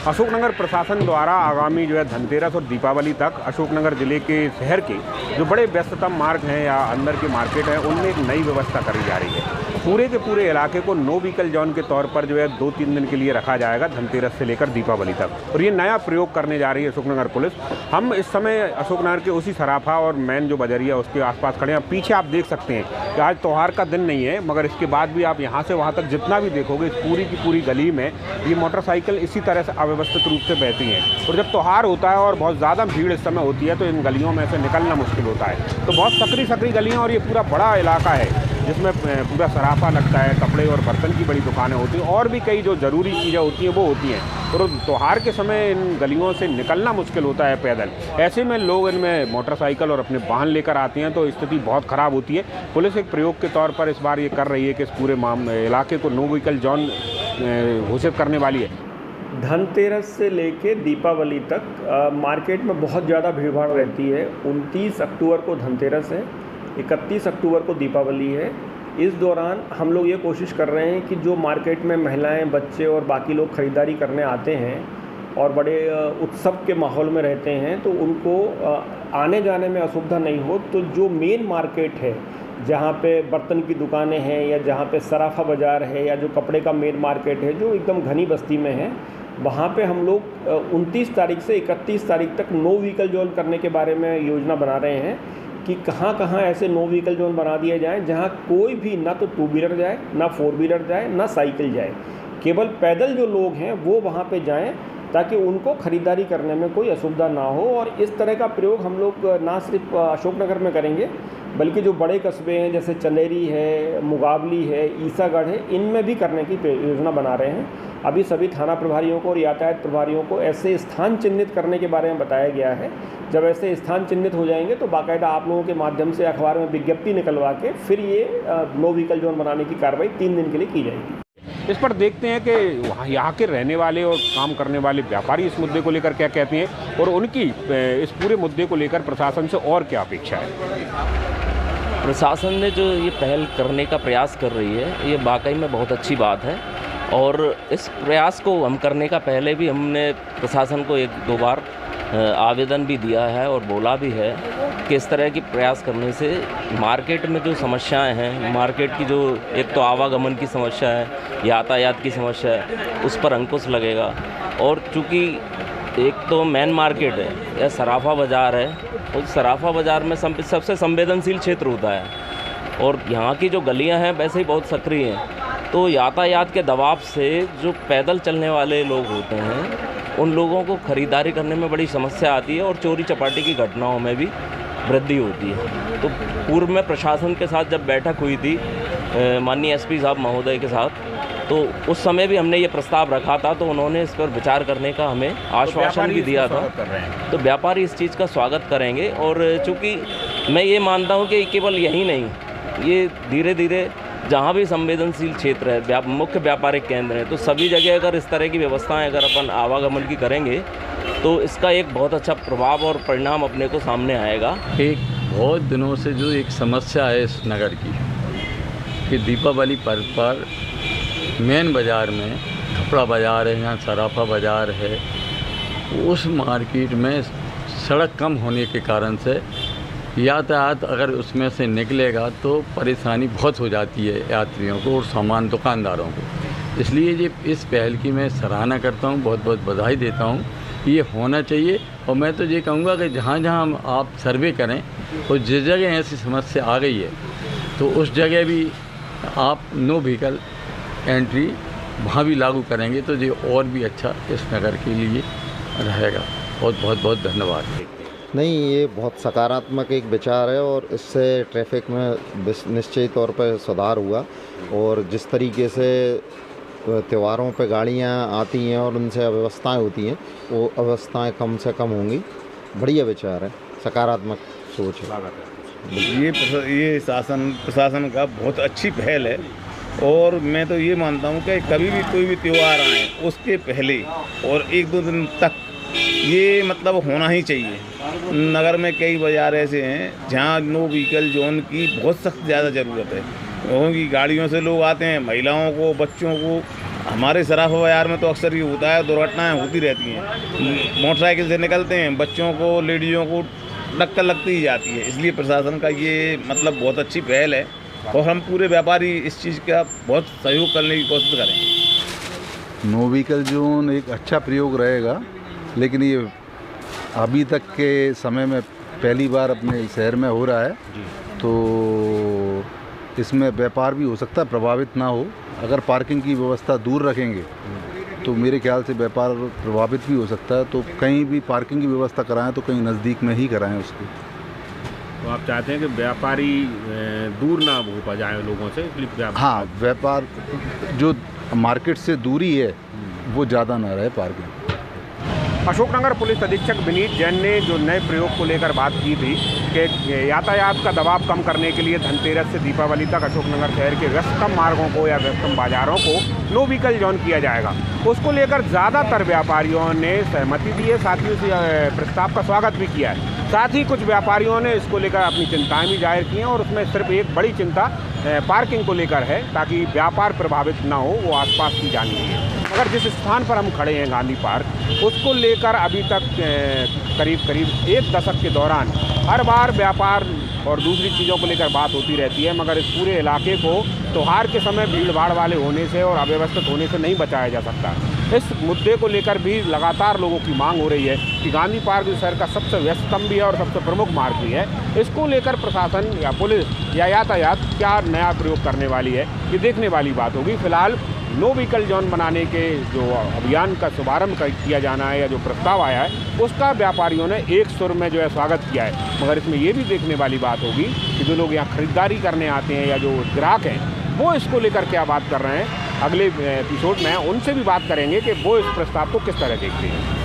अशोकनगर प्रशासन द्वारा आगामी धनतेरस और दीपावली तक अशोकनगर जिले के शहर के जो बड़े व्यस्ततम मार्ग हैं या अंदर के मार्केट हैं उनमें एक नई व्यवस्था करी जा रही है। पूरे के पूरे इलाके को नो व्हीकल जोन के तौर पर 2-3 दिन के लिए रखा जाएगा धनतेरस से लेकर दीपावली तक, और ये नया प्रयोग करने जा रही है अशोकनगर पुलिस। हम इस समय अशोकनगर के उसी सराफा और मेन जो बजरिया उसके आसपास खड़े हैं। पीछे आप देख सकते हैं कि आज त्यौहार का दिन नहीं है, मगर इसके बाद भी आप यहाँ से वहाँ तक जितना भी देखोगे इस पूरी की पूरी गली में ये मोटरसाइकिल इसी तरह से अव्यवस्थित रूप से बहती हैं। और जब त्यौहार होता है और बहुत ज़्यादा भीड़ इस समय होती है तो इन गलियों में से निकलना मुश्किल होता है। तो बहुत सकरी गलियाँ और ये पूरा बड़ा इलाका है जिसमें पूरा सराफा लगता है, कपड़े और बर्तन की बड़ी दुकानें होती हैं और भी कई जो ज़रूरी चीज़ें होती हैं वो होती हैं। और त्यौहार के समय इन गलियों से निकलना मुश्किल होता है पैदल। ऐसे में लोग इनमें मोटरसाइकिल और अपने वाहन लेकर आते हैं तो स्थिति बहुत ख़राब होती है। पुलिस एक प्रयोग के तौर पर इस बार ये कर रही है कि इस पूरे इलाके को नो व्हीकल जोन घोषित करने वाली है। धनतेरस से लेके दीपावली तक मार्केट में बहुत ज़्यादा भीड़भाड़ रहती है। 29 अक्टूबर को धनतेरस है, 31 अक्टूबर को दीपावली है। इस दौरान हम लोग ये कोशिश कर रहे हैं कि जो मार्केट में महिलाएं, बच्चे और बाकी लोग ख़रीदारी करने आते हैं और बड़े उत्सव के माहौल में रहते हैं तो उनको आने जाने में असुविधा नहीं हो। तो जो मेन मार्केट है जहाँ पे बर्तन की दुकानें हैं या जहाँ पे सराफा बाज़ार है या जो कपड़े का मेन मार्केट है जो एकदम घनी बस्ती में है, वहाँ पे हम लोग 29 तारीख से 31 तारीख तक नो व्हीकल जोन करने के बारे में योजना बना रहे हैं कि कहाँ कहाँ ऐसे नो व्हीकल जोन बना दिए जाएँ जहाँ कोई भी ना तो 2 व्हीलर जाए, ना 4 व्हीलर जाए, ना साइकिल जाए। केवल पैदल जो लोग हैं वो वहाँ पे जाएं ताकि उनको ख़रीदारी करने में कोई असुविधा ना हो। और इस तरह का प्रयोग हम लोग ना सिर्फ अशोकनगर में करेंगे बल्कि जो बड़े कस्बे हैं जैसे चंदेरी है, मुगावली है, ईसागढ़ है, इनमें भी करने की योजना बना रहे हैं। अभी सभी थाना प्रभारियों को और यातायात प्रभारियों को ऐसे स्थान चिन्हित करने के बारे में बताया गया है। जब ऐसे स्थान चिन्हित हो जाएंगे तो बाकायदा आप लोगों के माध्यम से अखबार में विज्ञप्ति निकलवा के फिर ये नो व्हीकल जोन बनाने की कार्रवाई 3 दिन के लिए की जाएगी। इस पर देखते हैं कि यहाँ के रहने वाले और काम करने वाले व्यापारी इस मुद्दे को लेकर क्या कहते हैं और उनकी इस पूरे मुद्दे को लेकर प्रशासन से और क्या अपेक्षा है। प्रशासन ने जो ये पहल करने का प्रयास कर रही है ये वाकई में बहुत अच्छी बात है। और इस प्रयास को हम करने का पहले भी हमने प्रशासन को 1-2 बार आवेदन भी दिया है और बोला भी है कि इस तरह की प्रयास करने से मार्केट में जो समस्याएं हैं, मार्केट की जो एक तो आवागमन की समस्या है, यातायात की समस्या है, उस पर अंकुश लगेगा। और चूँकि एक तो मेन मार्केट है या सराफा बाज़ार है, उस सराफा बाज़ार में सबसे संवेदनशील क्षेत्र होता है और यहाँ की जो गलियाँ हैं वैसे ही बहुत सक्रिय हैं। तो यातायात के दबाव से जो पैदल चलने वाले लोग होते हैं उन लोगों को ख़रीदारी करने में बड़ी समस्या आती है और चोरी चपाटी की घटनाओं में भी वृद्धि होती है। तो पूर्व में प्रशासन के साथ जब बैठक हुई थी माननीय एसपी साहब महोदय के साथ, तो उस समय भी हमने ये प्रस्ताव रखा था तो उन्होंने इस पर विचार करने का हमें आश्वासन भी दिया था। तो व्यापारी इस चीज़ का स्वागत करेंगे। और चूँकि मैं ये मानता हूँ कि केवल यही नहीं, ये धीरे धीरे जहाँ भी संवेदनशील क्षेत्र है, मुख्य व्यापारिक केंद्र है, तो सभी जगह अगर इस तरह की व्यवस्थाएं अगर अपन आवागमन की करेंगे तो इसका एक बहुत अच्छा प्रभाव और परिणाम अपने को सामने आएगा। एक बहुत दिनों से जो एक समस्या है इस नगर की कि दीपावली पर्व पर मेन बाज़ार में कपड़ा बाज़ार है, यहाँ सराफा बाज़ार है, उस मार्केट में सड़क कम होने के कारण से यातायात अगर उसमें से निकलेगा तो परेशानी बहुत हो जाती है यात्रियों को और सामान दुकानदारों को। इसलिए ये इस पहल की मैं सराहना करता हूँ, बहुत बहुत बधाई देता हूँ। ये होना चाहिए और मैं तो ये कहूँगा कि जहाँ जहाँ आप सर्वे करें और जिस जगह ऐसी समस्या आ गई है तो उस जगह भी आप नो व्हीकल एंट्री वहाँ भी लागू करेंगे तो ये और भी अच्छा इस नगर के लिए रहेगा। बहुत बहुत धन्यवाद। नहीं, ये बहुत सकारात्मक एक विचार है और इससे ट्रैफिक में निश्चित तौर पर सुधार हुआ। और जिस तरीके से त्योहारों पे गाड़ियाँ आती हैं और उनसे अव्यवस्थाएं होती हैं वो अव्यवस्थाएं कम से कम होंगी। बढ़िया विचार है, सकारात्मक सोच है। ये प्रशासन का बहुत अच्छी पहल है और मैं तो ये मानता हूँ कि कभी भी कोई भी त्यौहार आए उसके पहले और 1-2 दिन तक ये मतलब होना ही चाहिए। नगर में कई बाज़ार ऐसे हैं जहाँ नो व्हीकल जोन की बहुत सख्त ज़्यादा ज़रूरत है, क्योंकि गाड़ियों से लोग आते हैं, महिलाओं को, बच्चों को हमारे सराफा बाजार में तो अक्सर ये होता है, दुर्घटनाएं होती रहती हैं। मोटरसाइकिल से निकलते हैं, बच्चों को, लेडीज़ों को टक्कर लगती ही जाती है। इसलिए प्रशासन का ये मतलब बहुत अच्छी पहल है और हम पूरे व्यापारी इस चीज़ का बहुत सहयोग करने की कोशिश करेंगे। नो व्हीकल जोन एक अच्छा प्रयोग रहेगा, लेकिन ये अभी तक के समय में पहली बार अपने शहर में हो रहा है, तो इसमें व्यापार भी हो सकता है प्रभावित ना हो। अगर पार्किंग की व्यवस्था दूर रखेंगे तो मेरे ख्याल से व्यापार प्रभावित भी हो सकता है। तो कहीं भी पार्किंग की व्यवस्था कराएं तो कहीं नज़दीक में ही कराएं उसको। तो आप चाहते हैं कि व्यापारी दूर ना हो पा जाए लोगों से, इसलिए हाँ, व्यापार जो मार्केट से दूरी है वो ज़्यादा ना रहे पार्किंग। अशोकनगर पुलिस अधीक्षक विनीत जैन ने जो नए प्रयोग को लेकर बात की थी कि यातायात का दबाव कम करने के लिए धनतेरस से दीपावली तक अशोकनगर शहर के व्यस्ततम मार्गों को या व्यस्ततम बाजारों को नो व्हीकल जोन किया जाएगा, उसको लेकर ज़्यादातर व्यापारियों ने सहमति दी है। साथ ही उस प्रस्ताव का स्वागत भी किया है। साथ ही कुछ व्यापारियों ने इसको लेकर अपनी चिंताएं भी जाहिर की हैं और उसमें सिर्फ एक बड़ी चिंता पार्किंग को लेकर है, ताकि व्यापार प्रभावित ना हो, वो आसपास की जानी है। मगर जिस स्थान पर हम खड़े हैं गांधी पार्क, उसको लेकर अभी तक करीब एक दशक के दौरान हर बार व्यापार और दूसरी चीज़ों को लेकर बात होती रहती है, मगर इस पूरे इलाके को त्योहार के समय भीड़ भाड़ वाले होने से और अव्यवस्थित होने से नहीं बचाया जा सकता। इस मुद्दे को लेकर भी लगातार लोगों की मांग हो रही है कि गांधी पार्क जो शहर का सबसे व्यस्ततम भी है और सबसे प्रमुख मार्ग भी है, इसको लेकर प्रशासन या पुलिस या यातायात क्या नया प्रयोग करने वाली है, ये देखने वाली बात होगी। फिलहाल नो व्हीकल जोन बनाने के जो अभियान का शुभारंभ किया जाना है या जो प्रस्ताव आया है, उसका व्यापारियों ने एक सुर में जो है स्वागत किया है। मगर इसमें ये भी देखने वाली बात होगी कि जो लोग यहाँ खरीदारी करने आते हैं या जो ग्राहक हैं, वो इसको लेकर क्या बात कर रहे हैं। अगले एपिसोड में उनसे भी बात करेंगे कि वो इस प्रस्ताव को किस तरह देखते हैं।